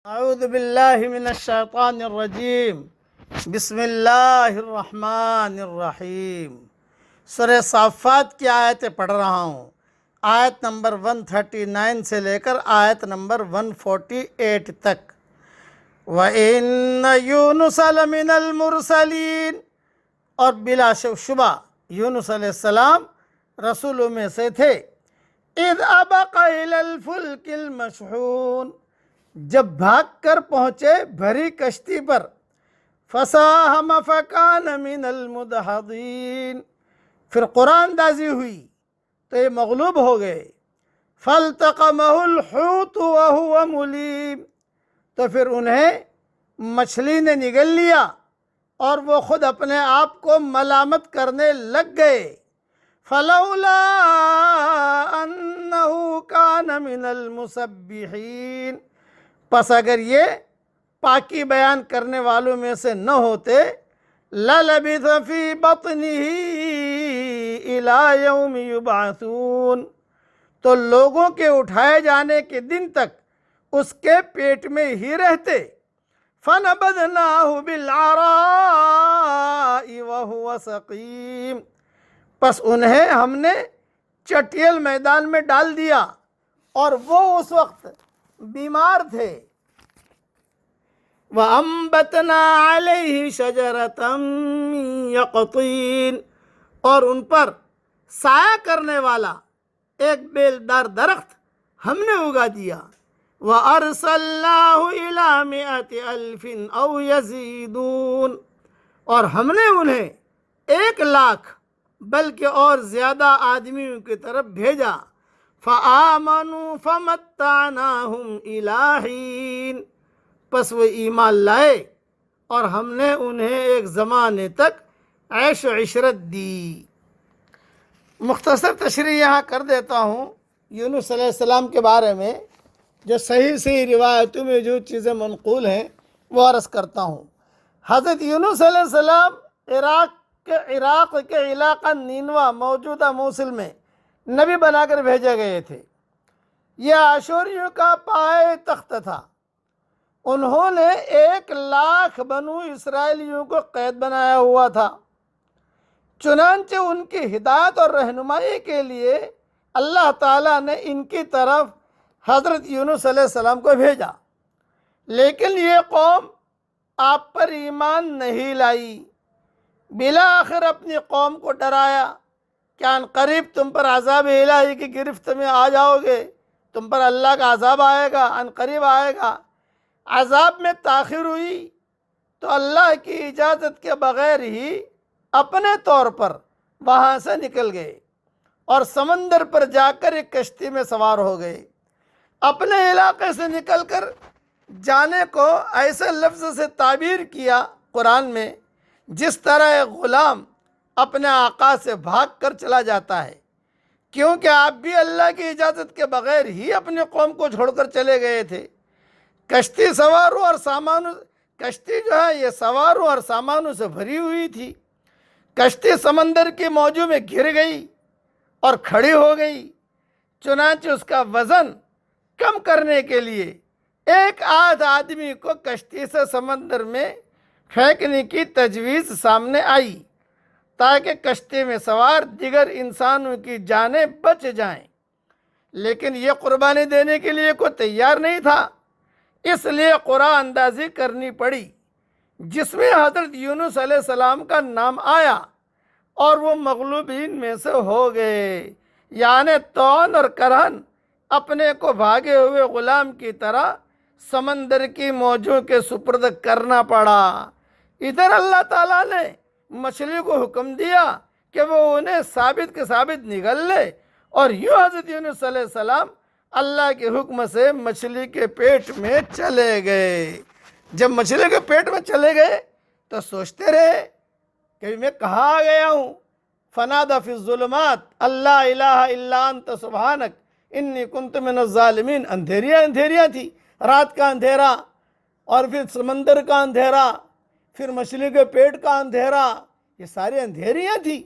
اعوذ باللہ من الشیطان الرجیم بسم اللہ الرحمن الرحیم۔ سورہ صافات کی آیتیں پڑھ رہا ہوں، آیت نمبر 139 سے لے کر آیت نمبر 148 تک۔ وَإِنَّ يُونُسَ لَمِنَ الْمُرْسَلِينَ، اور بلا شبہ یونس علیہ السلام رسولوں میں سے تھے۔ اِذْ أَبَقَ إِلَى الْفُلْكِ الْمَشْحُونِ، جب بھاگ کر پہنچے بھری کشتی پر۔ فَسَاهَمَ فَكَانَ مِنَ الْمُدْحَضِينَ، پھر قرآن اندازی ہوئی تو یہ مغلوب ہو گئے۔ فَالْتَقَمَهُ الْحُوتُ وَهُوَ مُلِيمٌ، تو پھر انہیں مچھلی نے نگل لیا اور وہ خود اپنے آپ کو ملامت کرنے لگ گئے۔ فَلَوْلَا أَنَّهُ كَانَ مِنَ الْمُسَبِّحِينَ، پس اگر یہ پاکی بیان کرنے والوں میں سے نہ ہوتے، لَلَبِثَ فِي بَطْنِهِ إِلَى يَوْمِ يُبْعَثُونَ، تو لوگوں کے اٹھائے جانے کے دن تک اس کے پیٹ میں ہی رہتے۔ فَنَبَذْنَاهُ بِالْعَرَاءِ وَهُوَ سَقِيمٌ، پس انہیں ہم نے چٹیل میدان میں ڈال دیا اور وہ اس وقت بیمار تھے۔ وَأَنبَتْنَا عَلَيْهِ شَجَرَةً مِّن يَقْطِينٍ، اور ان پر سایہ کرنے والا ایک بیلدار درخت ہم نے اگا دیا۔ وَأَرْسَلْنَاهُ إِلَى 100,000 أَوْ يَزِيدُونَ، اور ہم نے انہیں 1,00,000 بلکہ اور زیادہ آدمیوں کی طرف بھیجا۔ فَآمَنُوا فَمَتَّعْنَاهُمْ إِلَى حِينٍ، پس وہ ایمان لائے اور ہم نے انہیں ایک زمانے تک عیش و عشرت دی۔ مختصر تشریح یہاں کر دیتا ہوں یونس علیہ السلام کے بارے میں، جو صحیح روایتوں میں جو چیزیں منقول ہیں وہ عرض کرتا ہوں۔ حضرت یونس علیہ السلام عراق کے علاقہ نینوا موجودہ موصل میں نبی بنا کر بھیجے گئے تھے۔ یہ آشوریوں کا پائے تخت تھا۔ انہوں نے 1,00,000 بنو اسرائیلیوں کو قید بنایا ہوا تھا۔ چنانچہ ان کی ہدایت اور رہنمائی کے لیے اللہ تعالیٰ نے ان کی طرف حضرت یونس علیہ السلام کو بھیجا، لیکن یہ قوم آپ پر ایمان نہیں لائی۔ بالآخر اپنی قوم کو ڈرایا کہ ان قریب تم پر عذاب الہی کی گرفت میں آ جاؤ گے، تم پر اللہ کا عذاب آئے گا، ان قریب آئے گا۔ عذاب میں تاخیر ہوئی تو اللہ کی اجازت کے بغیر ہی اپنے طور پر وہاں سے نکل گئے اور سمندر پر جا کر ایک کشتی میں سوار ہو گئے۔ اپنے علاقے سے نکل کر جانے کو ایسے لفظ سے تعبیر کیا قرآن میں جس طرح ایک غلام اپنے آقا سے بھاگ کر چلا جاتا ہے، کیونکہ آپ بھی اللہ کی اجازت کے بغیر ہی اپنی قوم کو چھوڑ کر چلے گئے تھے۔ کشتی سواروں اور سامانوں، کشتی جو ہے یہ سواروں اور سامانوں سے بھری ہوئی تھی۔ کشتی سمندر کی موجوں میں گر گئی اور کھڑی ہو گئی۔ چنانچہ اس کا وزن کم کرنے کے لیے ایک آدھ آدمی کو کشتی سے سمندر میں پھینکنے کی تجویز سامنے آئی تاکہ کشتی میں سوار دیگر انسانوں کی جانیں بچ جائیں، لیکن یہ قربانی دینے کے لیے کوئی تیار نہیں تھا، اس لیے قرآن اندازی کرنی پڑی جس میں حضرت یونس علیہ السلام کا نام آیا اور وہ مغلوبین میں سے ہو گئے، یعنی طعن اور کرہن اپنے کو بھاگے ہوئے غلام کی طرح سمندر کی موجوں کے سپرد کرنا پڑا۔ ادھر اللہ تعالیٰ نے مچھلی کو حکم دیا کہ وہ انہیں ثابت کے ثابت نگل لے، اور یوں حضرت یونس علیہ السلام اللہ کے حکم سے مچھلی کے پیٹ میں چلے گئے۔ جب مچھلی کے پیٹ میں چلے گئے تو سوچتے رہے کہ میں کہاں آ گیا ہوں۔ فنادى في الظلمات اللہ الہ الا انت سبحانک انی کنت من الظالمین۔ اندھیریاں تھی، رات کا اندھیرا اور پھر سمندر کا اندھیرا، پھر مچھلی کے پیٹ کا اندھیرا، یہ ساری اندھیریاں تھی۔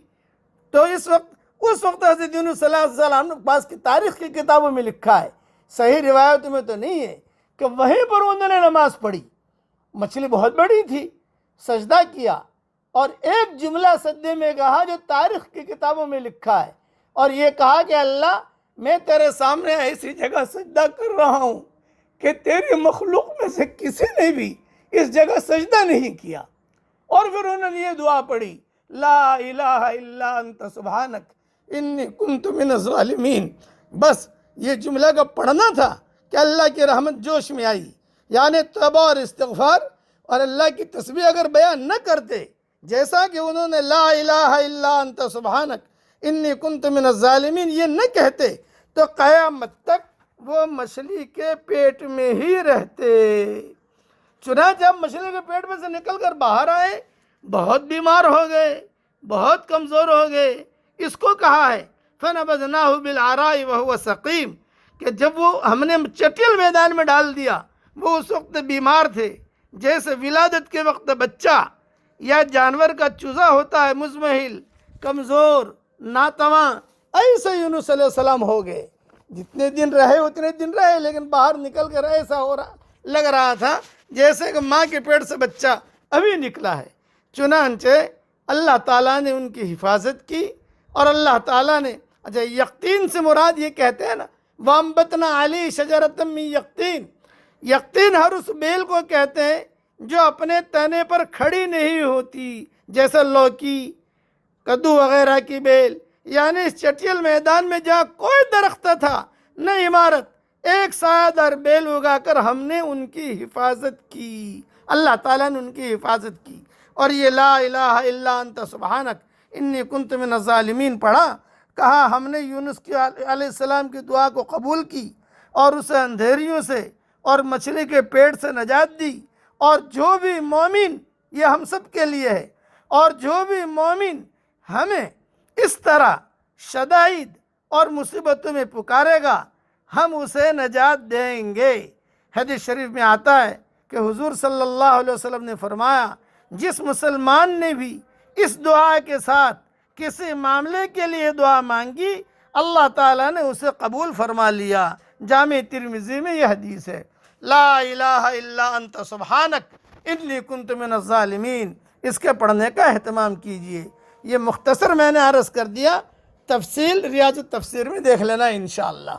تو اس وقت حضرت یونس صلی اللہ علیہ وسلم کے پاس کی تاریخ کی کتابوں میں لکھا ہے، صحیح روایتوں میں تو نہیں ہے کہ وہیں پر انہوں نے نماز پڑھی، مچھلی بہت بڑی تھی، سجدہ کیا اور ایک جملہ سجدے میں کہا جو تاریخ کی کتابوں میں لکھا ہے، اور یہ کہا کہ اللہ میں تیرے سامنے ایسی جگہ سجدہ کر رہا ہوں کہ تیری مخلوق میں سے کسی نے بھی اس جگہ سجدہ نہیں کیا۔ اور پھر انہوں نے یہ دعا پڑھی، لا الہ الا انت سبحانک انی کنت من الظالمین۔ بس یہ جملہ کا پڑھنا تھا کہ اللہ کی رحمت جوش میں آئی، یعنی توبہ اور استغفار اور اللہ کی تسبیح اگر بیان نہ کرتے، جیسا کہ انہوں نے لا الہ الا انت سبحانک انی کنت من الظالمین یہ نہ کہتے، تو قیامت تک وہ مچھلی کے پیٹ میں ہی رہتے۔ چنانچہ جب مچھلی کے پیٹ میں سے نکل کر باہر آئے، بہت بیمار ہو گئے، بہت کمزور ہو گئے۔ اس کو کہا ہے فَنَبَذْنَاهُ بِالْعَرَاءِ وَهُوَ سَقِيمٌ، کہ جب وہ ہم نے چٹیل میدان میں ڈال دیا، وہ اس وقت بیمار تھے، جیسے ولادت کے وقت بچہ یا جانور کا چوزا ہوتا ہے، مزمحل، کمزور، ناتواں، ایسے یونس علیہ السلام ہو گئے۔ جتنے دن رہے اتنے دن رہے، لیکن باہر نکل کر ایسا ہو رہا لگ رہا تھا جیسے کہ ماں کے پیٹ سے بچہ ابھی نکلا ہے۔ چنانچہ اللہ تعالیٰ نے ان کی حفاظت کی، اور اللہ تعالیٰ نے، اچھا یقطین سے مراد یہ کہتے ہیں نا وَأَنبَتْنَا عَلَيْهِ شَجَرَةً مِّن یقطین، یقطین ہر اس بیل کو کہتے ہیں جو اپنے تنے پر کھڑی نہیں ہوتی، جیسے لوکی، کدو وغیرہ کی بیل۔ یعنی اس چٹیل میدان میں جہاں کوئی درخت تھا نہ عمارت، ایک سایہ دار بیل اگا کر ہم نے ان کی حفاظت کی، اللہ تعالیٰ نے ان کی حفاظت کی۔ اور یہ لا الہ الا انت سبحانک انی کنت من الظالمین پڑھا، کہا ہم نے یونس کی علیہ السلام کی دعا کو قبول کی اور اسے اندھیریوں سے اور مچھلی کے پیٹ سے نجات دی، اور جو بھی مومن، یہ ہم سب کے لیے ہے، اور جو بھی مومن ہمیں اس طرح شدائد اور مصیبتوں میں پکارے گا ہم اسے نجات دیں گے۔ حدیث شریف میں آتا ہے کہ حضور صلی اللہ علیہ وسلم نے فرمایا، جس مسلمان نے بھی اس دعا کے ساتھ کسی معاملے کے لیے دعا مانگی، اللہ تعالیٰ نے اسے قبول فرما لیا۔ جامع ترمذی میں یہ حدیث ہے، لا الہ الا انت سبحانک انی کنت من الظالمین۔ اس کے پڑھنے کا اہتمام کیجئے۔ یہ مختصر میں نے عرض کر دیا، تفصیل ریاض التفسیر میں دیکھ لینا انشاءاللہ۔